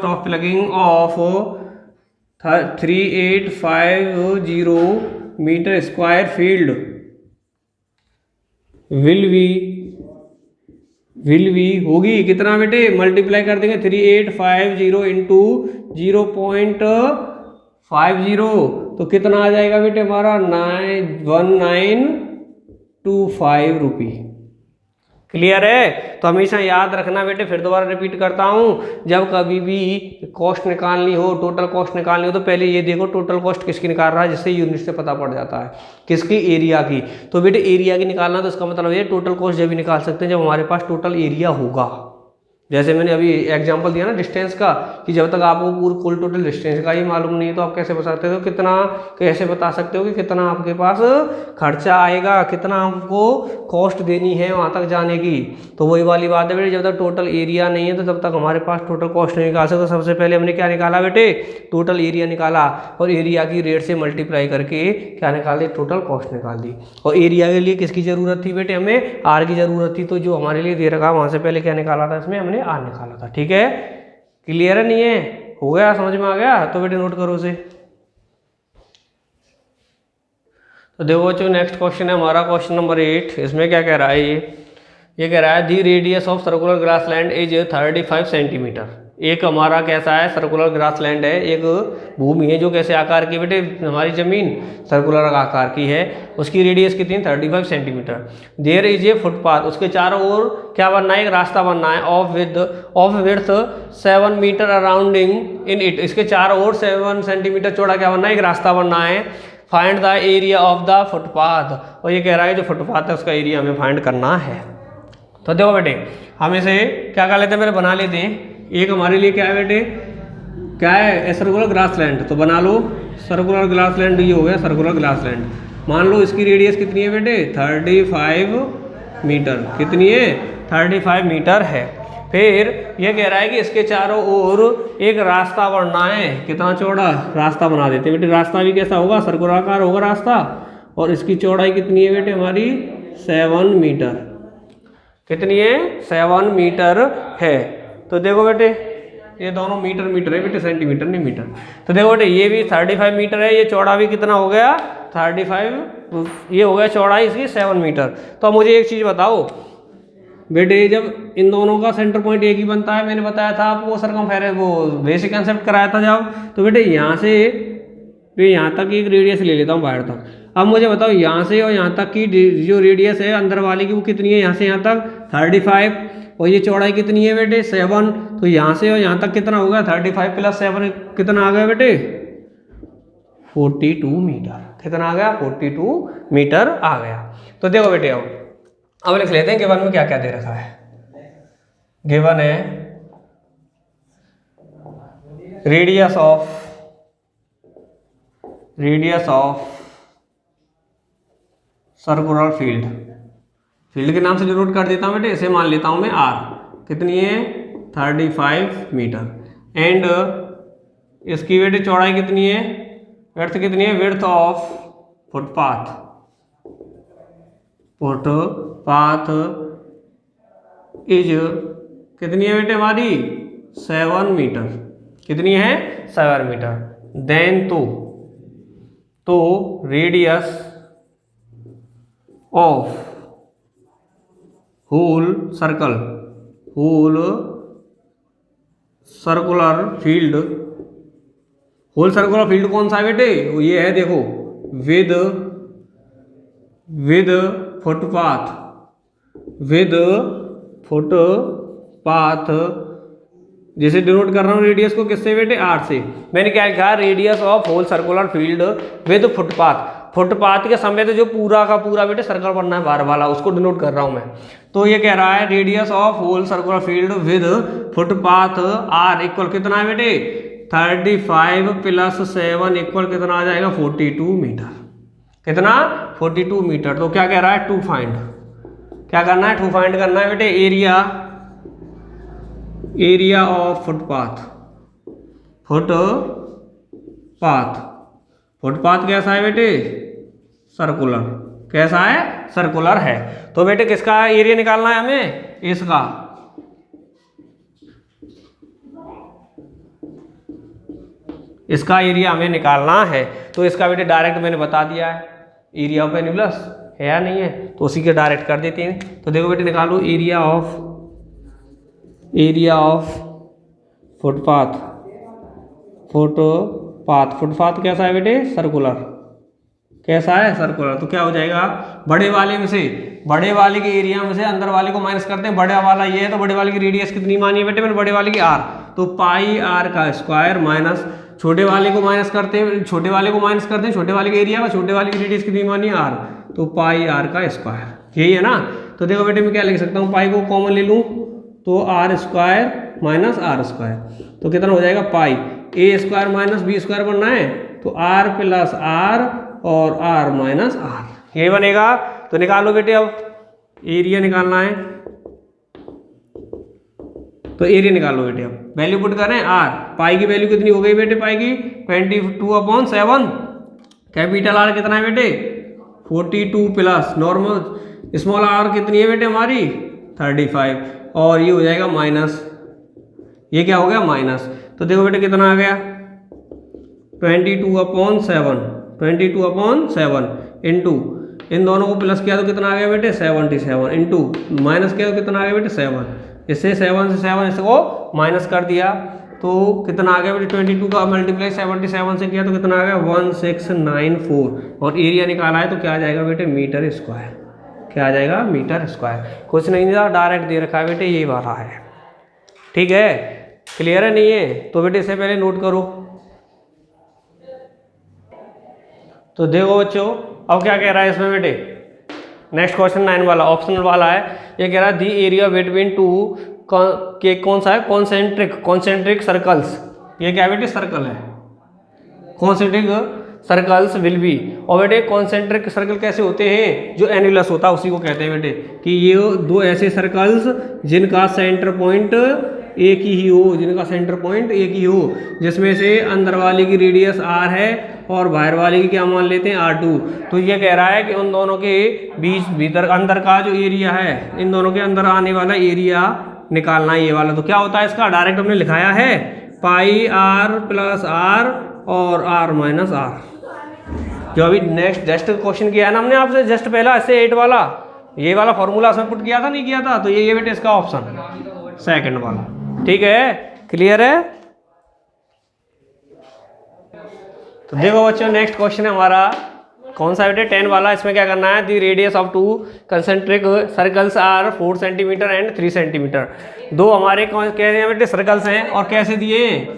of plugging of 3850 metre square field will be will be होगी कितना बेटे, मल्टीप्लाई कर देंगे 3850 इंटू 0.50, तो कितना आ जाएगा बेटे हमारा 1925 रुपी। क्लियर है? तो हमेशा याद रखना बेटे, फिर दोबारा रिपीट करता हूँ, जब कभी भी कॉस्ट निकालनी हो, टोटल कॉस्ट निकालनी हो, तो पहले ये देखो टोटल कॉस्ट किसकी निकाल रहा है, जिससे यूनिट से पता पड़ जाता है किसकी, एरिया की। तो बेटे एरिया की निकालना, तो इसका मतलब ये टोटल कॉस्ट जब भी निकाल सकते हैं जब हमारे पास टोटल एरिया होगा। जैसे मैंने अभी एग्जांपल दिया ना डिस्टेंस का, कि जब तक आपको पूरा कुल टोटल डिस्टेंस का ही मालूम नहीं है तो आप कैसे बता सकते हो कितना, कैसे बता सकते हो कि कितना आपके पास खर्चा आएगा, कितना आपको कॉस्ट देनी है वहाँ तक जाने की। तो वही वाली बात है बेटे, जब तक टोटल एरिया नहीं है तो तब तक हमारे पास टोटल कॉस्ट नहीं निकाल सकते। सबसे पहले हमने क्या निकाला बेटे, टोटल एरिया निकाला, और एरिया की रेट से मल्टीप्लाई करके क्या निकाल दी, टोटल कॉस्ट निकाल दी। और एरिया के लिए किसकी ज़रूरत थी बेटे, हमें आर की ज़रूरत थी, तो जो हमारे लिए दे रखा वहाँ से पहले क्या निकाला था, इसमें हमने आर निकाला था। ठीक है, क्लियर है? नहीं है? हो गया, समझ में आ गया? तो बेटे नोट करो उसे। तो देखो बच्चों, नेक्स्ट क्वेश्चन है हमारा क्वेश्चन नंबर 8। इसमें क्या कह रहा है, ये कह रहा है the radius of circular grassland is 35 centimetre. एक हमारा कैसा है, सर्कुलर ग्रासलैंड है, एक भूमि है जो कैसे आकार की बेटे, हमारी जमीन सर्कुलर आकार की है, उसकी रेडियस कितनी, 35 centimetre. There is a footpath, उसके चारों ओर क्या बनना है, एक रास्ता बनना है, of width 7 metre arounding in it, इसके चारों ओर 7 सेंटीमीटर चौड़ा क्या बनना है, एक रास्ता बनना है। Find the area of the footpath, और ये कह रहा है जो फुटपाथ है उसका एरिया हमें फाइंड करना है। तो देखो बेटे, हम इसे क्या कर लेते हैं, पहले बना लेते हैं। एक हमारे लिए क्या है बेटे, क्या है, सर्कुलर ग्रासलैंड, तो बना लो सर्कुलर ग्रासलैंड, ये हो गया सर्कुलर ग्रासलैंड। मान लो इसकी रेडियस कितनी है बेटे, 35 मीटर, कितनी है, 35 मीटर है। फिर ये कह रहा है कि इसके चारों ओर एक रास्ता बनना है, कितना चौड़ा, रास्ता बना देते हैं बेटे। रास्ता भी कैसा होगा, सर्कुलाकार होगा रास्ता, और इसकी चौड़ाई कितनी है बेटे हमारी, 7 मीटर, कितनी है, 7 मीटर है। तो देखो बेटे, ये दोनों मीटर मीटर है बेटे, सेंटीमीटर नहीं मीटर। तो देखो बेटे, ये भी 35 मीटर है, ये चौड़ा भी कितना हो गया, 35, ये हो गया चौड़ाई इसकी 7 मीटर। तो अब मुझे एक चीज़ बताओ बेटे, जब इन दोनों का सेंटर पॉइंट एक ही बनता है, मैंने बताया था आपको सरकमफेरेंस, वो बेसिक कंसेप्ट कराया था जब, तो बेटे यहाँ से यहाँ तक एक रेडियस ले लेता हूँ बाहर तक। अब मुझे बताओ यहाँ से और यहाँ तक की जो रेडियस है अंदर वाली की, वो कितनी है, यहाँ से यहाँ तक 35, और ये चौड़ाई कितनी है बेटे, 7। तो यहाँ से और यहाँ तक कितना होगा, 35 + 7 कितना आ गया बेटे, 42 मीटर। कितना आ गया, 42 मीटर आ गया। तो देखो बेटे, अब लिख लेते हैं गिवन में क्या क्या दे रखा है। गिवन है radius of circular field, field के नाम से डिनोट कर देता हूं बेटे, इसे मान लेता हूं मैं आर, कितनी है, 35 मीटर। एंड इसकी बेटे चौड़ाई कितनी है, विड्थ कितनी है, विड्थ ऑफ फुटपाथ इज कितनी है बेटे हमारी, 7 मीटर, कितनी है, 7 मीटर। देन तो radius of whole circular field, whole circular field कौन सा है बेटे, ये है देखो, विद फुटपाथ, जैसे डिनोट कर रहा हूँ रेडियस को किससे बेटे, आर से। मैंने क्या लिखा, radius of whole circular field with footpath के समय तो जो पूरा का पूरा बेटे सर्कल बनना है बार वाला, उसको डिनोट कर रहा हूँ मैं। तो ये कह रहा है radius of whole circular field with footpath R equal कितना है बेटे, 35 + 7 इक्वल कितना आ जाएगा, 42 मीटर। कितना, 42 मीटर। तो क्या कह रहा है, टू फाइंड, क्या करना है, टू फाइंड करना है बेटे एरिया ऑफ फुटपाथ कैसा है बेटे, सर्कुलर, कैसा है, सर्कुलर है। तो बेटे किसका एरिया निकालना है हमें, इसका। इसका एरिया हमें निकालना है। तो इसका बेटे डायरेक्ट मैंने बता दिया है, एरिया ऑफ एन्युलस है या नहीं है, तो उसी के डायरेक्ट कर देते हैं। तो देखो बेटे, निकालो area of area of footpath. Footpath कैसा है बेटे? सर्कुलर। कैसा है? सर्कुलर। तो क्या हो जाएगा, बड़े वाले में से, बड़े वाले के एरिया में से अंदर वाले को माइनस करते हैं। बड़ा वाला ये है तो बड़े वाले की रेडियस कितनी मानी है बेटे? मैंने बड़े वाले की आर, तो पाई आर का स्क्वायर माइनस छोटे वाले को माइनस करते हैं, छोटे वाले को माइनस करते हैं छोटे वाले के एरिया का, छोटे वाले की रेडियस कितनी मानी है? आर, तो पाई आर का स्क्वायर। यही है ना। तो देखो बेटे मैं क्या लिख सकता हूँ, पाई को कॉमन ले लूँ तो R square minus R square, तो कितना हो जाएगा? Pi A square minus B square बनना है तो आर प्लस आर और आर माइनस आर, ये बनेगा। तो निकालो बेटे, अब एरिया निकालना है तो एरिया निकालो बेटे। अब वैल्यू पुट करें आर, पाई की वैल्यू कितनी हो गई बेटे? पाई की 22/7, कैपिटल आर कितना है बेटे? 42 प्लस नॉर्मल स्मॉल आर कितनी है बेटे हमारी? 35, और ये हो जाएगा माइनस, ये क्या हो गया? माइनस। तो देखो बेटे कितना आ गया? 22/7 इंटू इन दोनों को प्लस किया तो कितना आ गया बेटे? 77 इंटू माइनस किया तो कितना आ गया बेटे? 7। इससे 7 से 7 इसको माइनस कर दिया तो कितना आ गया बेटे? 22 का मल्टीप्लाई 77 से किया तो कितना आ गया? 1694, और एरिया निकाला है तो क्या आ जाएगा बेटे? Metre square. क्या आ जाएगा? Metre square. कुछ नहीं दिया, डायरेक्ट दे रखा है बेटे, ये वाला है। ठीक है, क्लियर है? नहीं है तो बेटे इससे पहले नोट करो। तो देखो बच्चों, अब क्या कह रहा है इसमें बेटे? नेक्स्ट क्वेश्चन 9 वाला ऑप्शनल वाला है। ये कह रहा है दी एरिया बिटवीन टू के कौन सा है? Concentric circles. ये क्या बेटे? सर्कल है। कॉन्सेंट्रिक सर्कल्स विल बी, और बेटे कॉन्सेंट्रिक सर्कल कैसे होते हैं? जो एनुलस होता है उसी को कहते हैं बेटे, कि ये दो ऐसे सर्कल्स जिनका सेंटर पॉइंट एक ही हो, जिनका सेंटर पॉइंट एक ही हो, जिसमें से अंदर वाले की रेडियस आर है और बाहर वाले की क्या मान लेते हैं? R2। तो ये कह रहा है कि उन दोनों के बीच भीतर अंदर का जो एरिया है, इन दोनों के अंदर आने वाला एरिया निकालना है, ये वाला। तो क्या होता है इसका? डायरेक्ट हमने लिखाया है पाई आर प्लस आर और आर माइनस आर। जो अभी नेक्स्ट जस्ट क्वेश्चन किया है ना हमने आपसे, जस्ट पहला ऐसे 8 वाला, ये वाला फॉर्मूला उसमें पुट किया था, नहीं किया था? तो ये बेटे इसका ऑप्शन सेकंड वाला। ठीक है, क्लियर है? तो देखो बच्चों, नेक्स्ट क्वेश्चन है हमारा कौन सा बेटे? 10 वाला। इसमें क्या करना है? The radius of two concentric circles are 4 centimetre and 3 centimetre. दो हमारे कौन कह रहे हैं बेटे? सर्कल्स हैं, और कैसे दिए?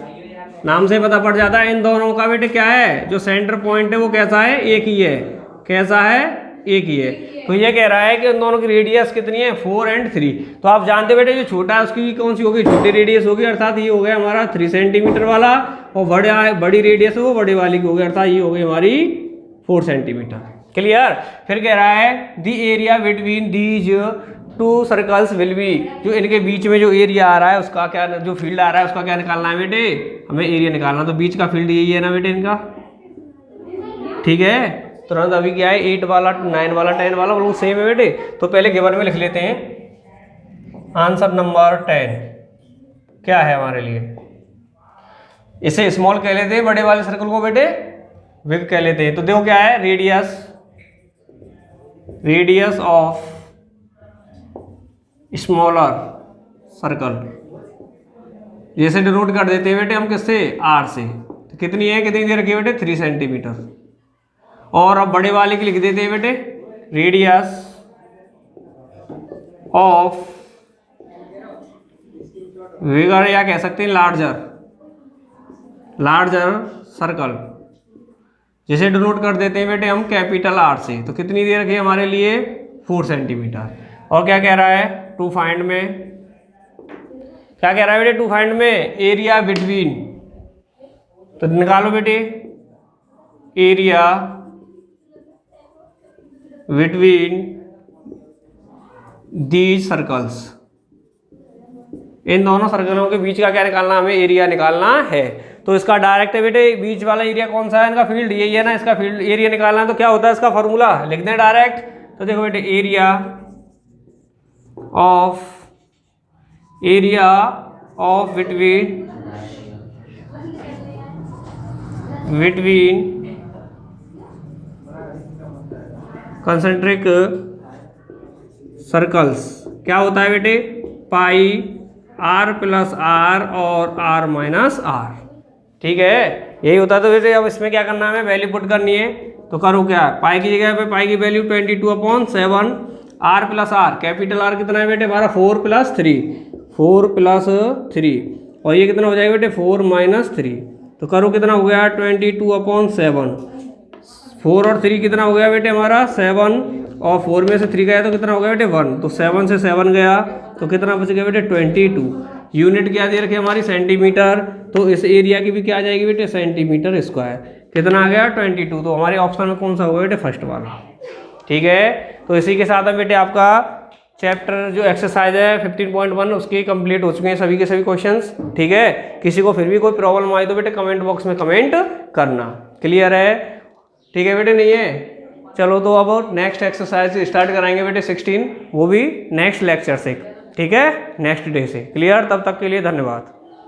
नाम से पता पड़ जाता है। इन दोनों का बेटे क्या है? जो सेंटर पॉइंट है वो कैसा है? एक ही है। कैसा है? एक ही है। तो ये कह रहा है कि इन दोनों की रेडियस कितनी है? 4 और 3। तो आप जानते बेटे जो छोटा है उसकी कौन सी होगी? छोटी रेडियस होगी, अर्थात ये हो गया हमारा 3 सेंटीमीटर वाला, और बड़ी रेडियस है वो बड़े वाली की होगी, अर्थात ये हो गई हमारी 4 सेंटीमीटर। क्लियर? फिर कह रहा है the area between these two circles will be, जो इनके बीच में जो एरिया आ रहा है उसका क्या, जो फील्ड आ रहा है उसका क्या निकालना है बेटे? हमें एरिया निकालना। तो बीच का फील्ड यही है ना बेटे इनका। ठीक है, तुरंत अभी क्या है? 8 वाला 9 वाला 10 वाला बिल्कुल सेम है बेटे। तो पहले गिवन में लिख लेते हैं आंसर नंबर 10 क्या है हमारे लिए। इसे स्मॉल कह लेते हैं, बड़े वाले सर्कल को बेटे बिग कह लेते हैं। तो देखो क्या है? रेडियस ऑफ स्मॉलर सर्कल, जैसे डिनोट कर देते हैं बेटे हम किससे? आर से। तो कितनी है? कितनी दे रखी है बेटे? 3 सेंटीमीटर। और अब बड़े वाले की लिख देते हैं बेटे रेडियस ऑफ बिगर, या कह सकते हैं लार्जर सर्कल, जिसे डिनोट कर देते हैं बेटे हम कैपिटल आर से। तो कितनी दे रखी है हमारे लिए? 4 सेंटीमीटर। और क्या कह रहा है? टू फाइंड में क्या कह रहा है बेटे? टू फाइंड में एरिया बिटवीन, तो निकालो बेटे एरिया बिटवीन दीज सर्कल्स। इन दोनों सर्कलों के बीच का क्या निकालना? हमें एरिया निकालना है। तो इसका डायरेक्ट है बेटे, बीच वाला एरिया कौन सा है? इनका फील्ड यही है ना, इसका फील्ड एरिया निकालना है। तो क्या होता है इसका फॉर्मूला? लिख दें डायरेक्ट। तो देखो बेटे area of between concentric circles क्या होता है बेटे? पाई आर प्लस आर और आर माइनस आर, ठीक है, यही होता है। तो वैसे अब इसमें क्या करना है, हमें वैल्यू पुट करनी है। तो करो क्या, पाई की जगह पे पाई की value 22/7, R plus R, capital R कितना है बेटे हमारा 4+3, 4+3, और ये कितना हो जाएगा बेटे 4-3। तो करो कितना हो गया 22/7, 4 और 3 कितना हो गया बेटे हमारा 7, और 4 में से 3 गया तो कितना हो गया बेटे 1, तो 7 से 7 गया तो कितना बच गया बेटे 22। यूनिट क्या दे रखी है हमारी सेंटीमीटर, तो इस एरिया की भी क्या आ जाएगी बेटे सेंटीमीटर स्क्वायर, कितना आ गया 22। तो हमारे ऑप्शन में कौन सा होगा बेटे फर्स्ट वाला, ठीक है। तो इसी के साथ में बेटे आपका चैप्टर जो एक्सरसाइज है 15.1 उसके कंप्लीट हो चुके हैं सभी के सभी क्वेश्चंस, ठीक है। किसी को फिर भी कोई प्रॉब्लम आई तो बेटे कमेंट बॉक्स में कमेंट करना, क्लियर है, ठीक है बेटे, नहीं है। चलो तो अब नेक्स्ट एक्सरसाइज स्टार्ट कराएंगे बेटे 16, वो भी नेक्स्ट लेक्चर से, ठीक है, नेक्स्ट डे से, क्लियर। तब तक के लिए धन्यवाद।